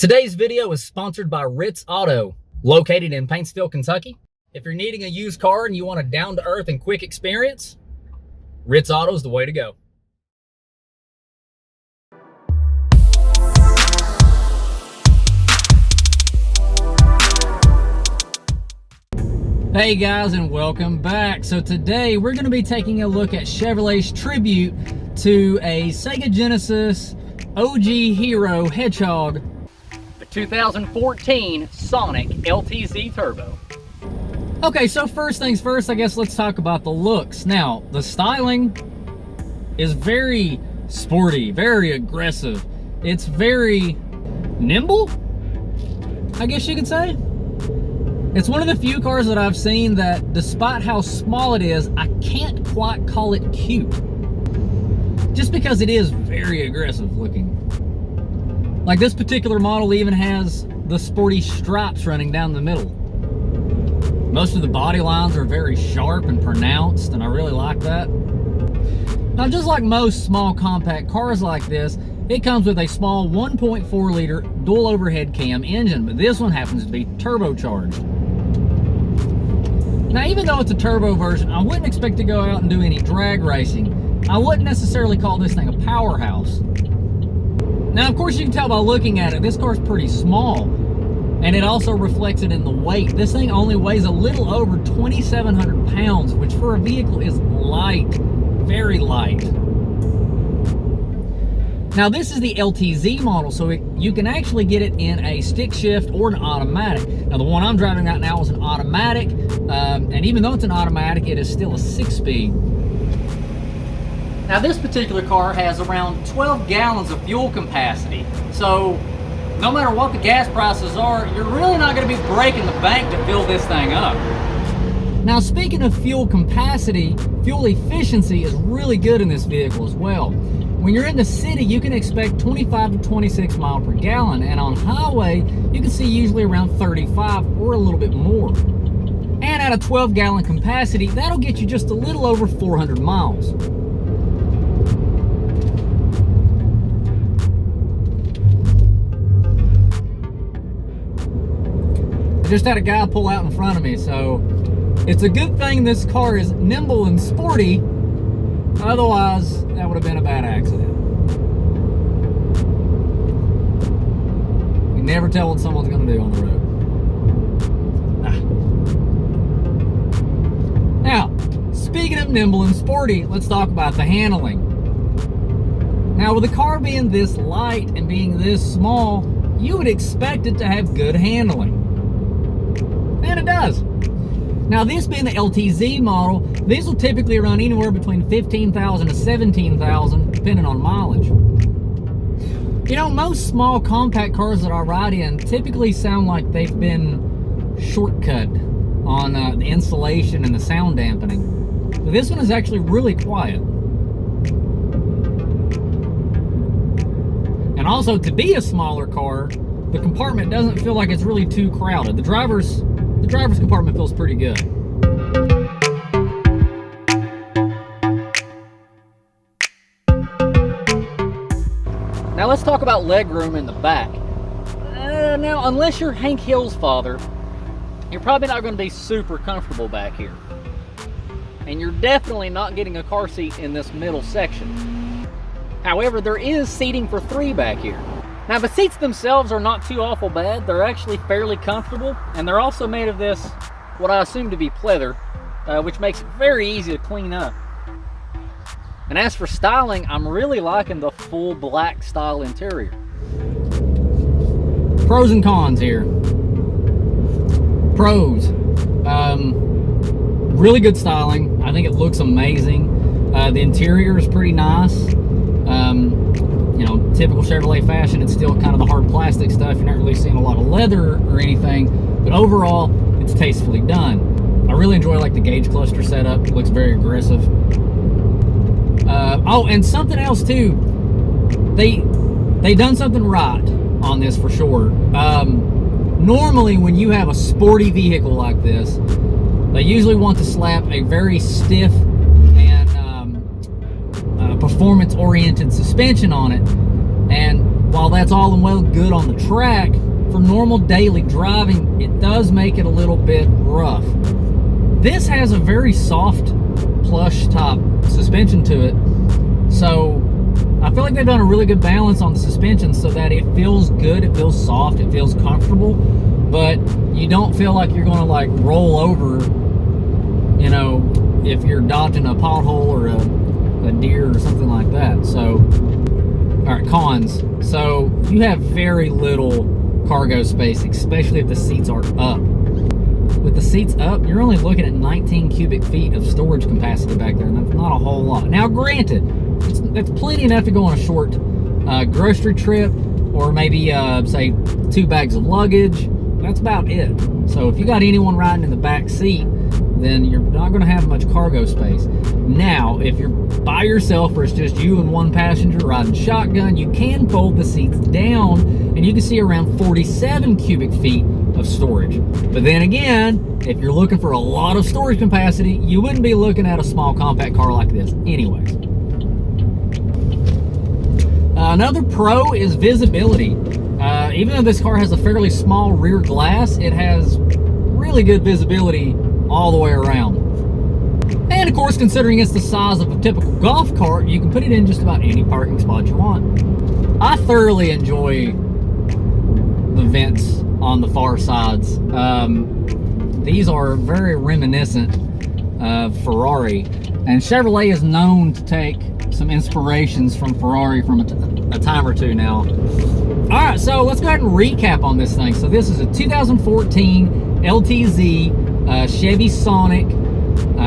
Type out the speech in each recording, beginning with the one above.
Today's video is sponsored by Ritz Auto, located in Paintsville, Kentucky. If you're needing a used car and you want a down-to-earth and quick experience, Ritz Auto is the way to go. Hey guys, and welcome back. So today we're going to be taking a look at Chevrolet's tribute to a Sega Genesis OG Hero Hedgehog, the 2014 Sonic LTZ Turbo. Okay, so first things first, I guess let's talk about the looks. Now, the styling is very sporty, very aggressive. It's very nimble, I guess you could say. It's one of the few cars that I've seen that, despite how small it is, I can't quite call it cute. Just because it is very aggressive looking. Like this particular model even has the sporty stripes running down the middle. Most of the body lines are very sharp and pronounced, and I really like that. Now, just like most small compact cars like this, it comes with a small 1.4 liter dual overhead cam engine, but this one happens to be turbocharged. Now, even though it's a turbo version, I wouldn't expect to go out and do any drag racing. I wouldn't necessarily call this thing a powerhouse. Now, of course, you can tell by looking at it, this car's pretty small, and it also reflects it in the weight. This thing only weighs a little over 2,700 pounds, which for a vehicle is light, very light. Now, this is the LTZ model, so you can actually get it in a stick shift or an automatic. Now, the one I'm driving right now is an automatic, and even though it's an automatic, it is still a 6-speed. Now, this particular car has around 12 gallons of fuel capacity, so no matter what the gas prices are, you're really not going to be breaking the bank to fill this thing up. Now, speaking of fuel capacity, fuel efficiency is really good in this vehicle as well. When you're in the city, you can expect 25 to 26 miles per gallon, and on highway, you can see usually around 35 or a little bit more. And at a 12-gallon capacity, that'll get you just a little over 400 miles. I just had a guy pull out in front of me, so it's a good thing this car is nimble and sporty. Otherwise, that would have been a bad accident. You never tell what someone's going to do on the road. Now, speaking of nimble and sporty, let's talk about the handling. Now, with the car being this light and being this small, you would expect it to have good handling. And it does. Now, this being the LTZ model, these will typically run anywhere between 15,000 to 17,000, depending on mileage. You know, most small compact cars that I ride in typically sound like they've been shortcut on the insulation and the sound dampening. But this one is actually really quiet. And also, to be a smaller car, the compartment doesn't feel like it's really too crowded. The driver's compartment feels pretty good. Now let's talk about legroom in the back. Now, unless you're Hank Hill's father, you're probably not going to be super comfortable back here. And you're definitely not getting a car seat in this middle section. However, there is seating for 3 back here. Now, the seats themselves are not too awful bad. They're actually fairly comfortable, and they're also made of this, what I assume to be pleather, which makes it very easy to clean up. And as for styling, I'm really liking the full black style interior. Pros and cons here. Pros. Really good styling. I think it looks amazing. The interior is pretty nice. You know, typical Chevrolet fashion, it's still kind of the hard plastic stuff. You're not really seeing a lot of leather or anything, but overall, it's tastefully done. I really enjoy like the gauge cluster setup. It looks very aggressive. Oh, and something else too. They done something right on this for sure. Normally, when you have a sporty vehicle like this, they usually want to slap a very stiff and performance-oriented suspension on it. And while that's all and well good on the track, for normal daily driving, it does make it a little bit rough. This has a very soft, plush top suspension to it, so I feel like they've done a really good balance on the suspension so that it feels good, it feels soft, it feels comfortable, but you don't feel like you're gonna like roll over, you know, if you're dodging a pothole or a deer or something like that. So, all right, cons. So you have very little cargo space, especially if the seats are up. With the seats up, you're only looking at 19 cubic feet of storage capacity back there, and that's not a whole lot. Now, granted, that's plenty enough to go on a short grocery trip, or maybe, say, 2 bags of luggage. That's about it. So if you got anyone riding in the back seat, then you're not going to have much cargo space. Now, if you're by yourself or it's just you and one passenger riding shotgun, you can fold the seats down and you can see around 47 cubic feet of storage. But then again, if you're looking for a lot of storage capacity, you wouldn't be looking at a small compact car like this anyways. Another pro is visibility. Even though this car has a fairly small rear glass, it has really good visibility all the way around. And of course, considering it's the size of a typical golf cart, you can put it in just about any parking spot you want. I thoroughly enjoy the vents on the far sides. These are very reminiscent of Ferrari, and Chevrolet is known to take some inspirations from Ferrari from a time or two now. All right, so let's go ahead and recap on this thing. So this is a 2014 LTZ Chevy Sonic.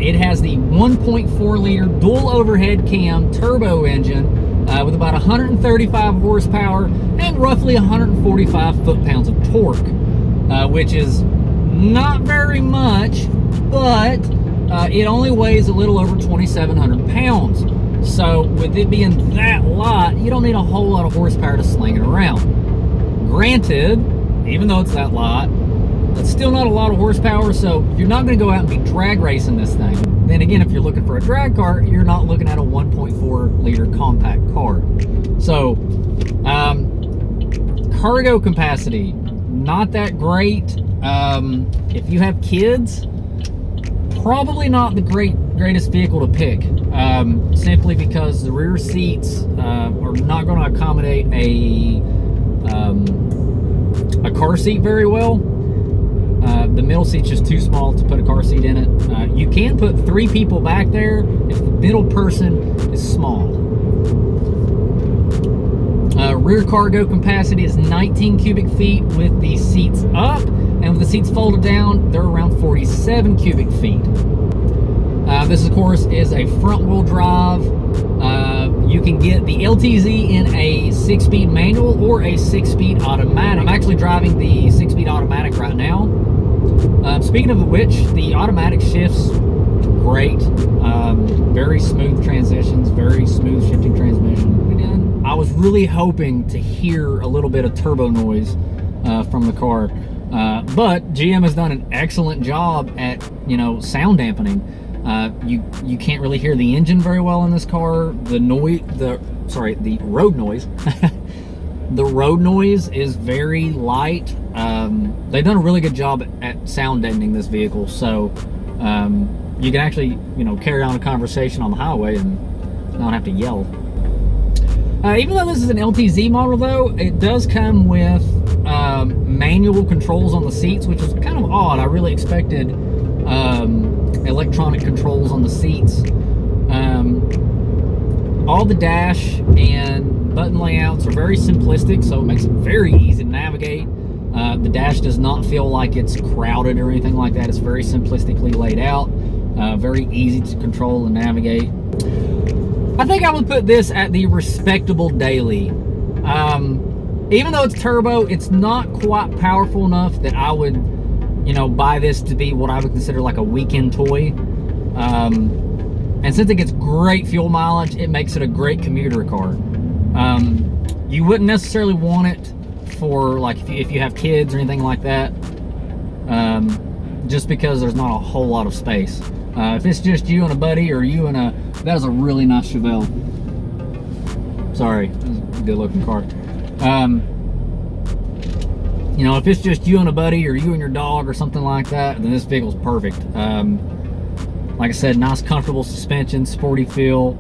It has the 1.4 liter dual overhead cam turbo engine with about 135 horsepower and roughly 145 foot-pounds of torque, which is not very much, but it only weighs a little over 2,700 pounds. So with it being that lot, you don't need a whole lot of horsepower to sling it around. Granted, even though it's that lot, it's still not a lot of horsepower, so you're not going to go out and be drag racing this thing. Then again, if you're looking for a drag car, you're not looking at a 1.4 liter compact car. So, cargo capacity, not that great. If you have kids, probably not the greatest vehicle to pick, simply because the rear seats are not going to accommodate a car seat very well. The middle seat's just too small to put a car seat in it. You can put 3 people back there if the middle person is small. Rear cargo capacity is 19 cubic feet with the seats up, and with the seats folded down, they're around 47 cubic feet. This, of course, is a front-wheel drive. You can get the LTZ in a 6-speed manual or a 6-speed automatic. I'm actually driving the 6-speed automatic right now. Speaking of which, the automatic shifts great. Very smooth transitions, very smooth shifting transmission. And I was really hoping to hear a little bit of turbo noise from the car. But GM has done an excellent job at, sound dampening. You can't really hear the engine very well in this car. The road noise. The road noise is very light. They've done a really good job at sound deadening this vehicle, so you can actually, carry on a conversation on the highway and not have to yell. Even though this is an LTZ model, though, it does come with manual controls on the seats, which is kind of odd. I really expected electronic controls on the seats. All the dash and button layouts are very simplistic, so it makes it very easy to navigate. The dash does not feel like it's crowded or anything like that. It's very simplistically laid out, very easy to control and navigate. I think I would put this at the respectable daily. Even though it's turbo, it's not quite powerful enough that I would, buy this to be what I would consider like a weekend toy. And since it gets great fuel mileage, it makes it a great commuter car. You wouldn't necessarily want it for like if you have kids or anything like that, just because there's not a whole lot of space. If it's just you and a buddy, or you and that is a really nice Chevelle. Sorry, it's a good looking car. You know, if it's just you and a buddy or you and your dog or something like that, then this vehicle's perfect. Like I said, nice comfortable suspension, sporty feel,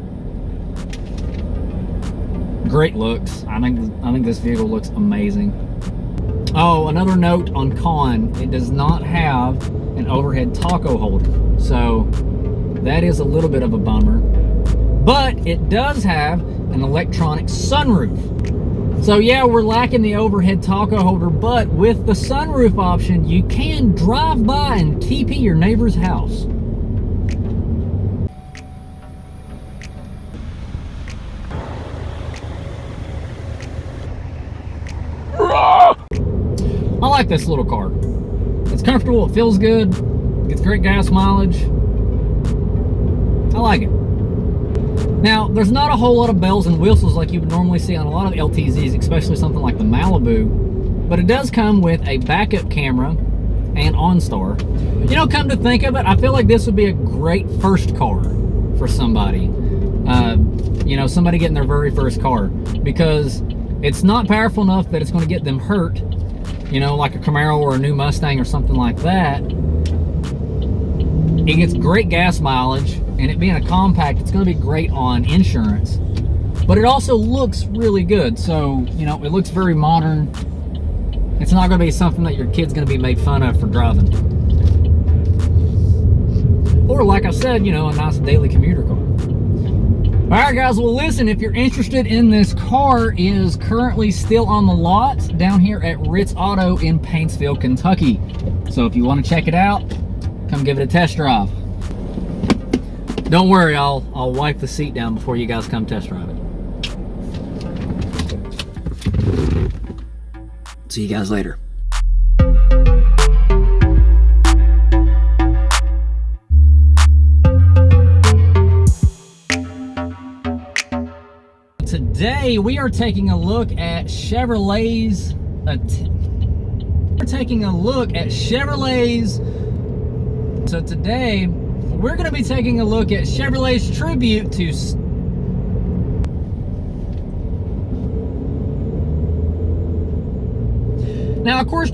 great looks. I think this vehicle looks amazing. Oh, another note on con, it does not have an overhead taco holder, so that is a little bit of a bummer. But it does have an electronic sunroof. So yeah, we're lacking the overhead taco holder, but with the sunroof option, you can drive by and TP your neighbor's house. I like this little car. It's comfortable, it feels good, gets great gas mileage. I like it. Now, there's not a whole lot of bells and whistles like you would normally see on a lot of LTZs, especially something like the Malibu, but it does come with a backup camera and OnStar. You know, come to think of it, I feel like this would be a great first car for somebody. You know, somebody getting their very first car, because it's not powerful enough that it's going to get them hurt, you know, like a Camaro or a new Mustang or something like that. It gets great gas mileage, and it being a compact, it's going to be great on insurance. But it also looks really good, so, you know, it looks very modern. It's not going to be something that your kid's going to be made fun of for driving. Or, like I said, you know, a nice daily commuter car. Alright guys, well listen, if you're interested in this car, it is currently still on the lot down here at Ritz Auto in Paintsville, Kentucky. So if you want to check it out, come give it a test drive. Don't worry, I'll wipe the seat down before you guys come test drive it. See you guys later. Today we are taking a look at Chevrolet's. So today we're going to be taking a look at Chevrolet's tribute to. Now, of course,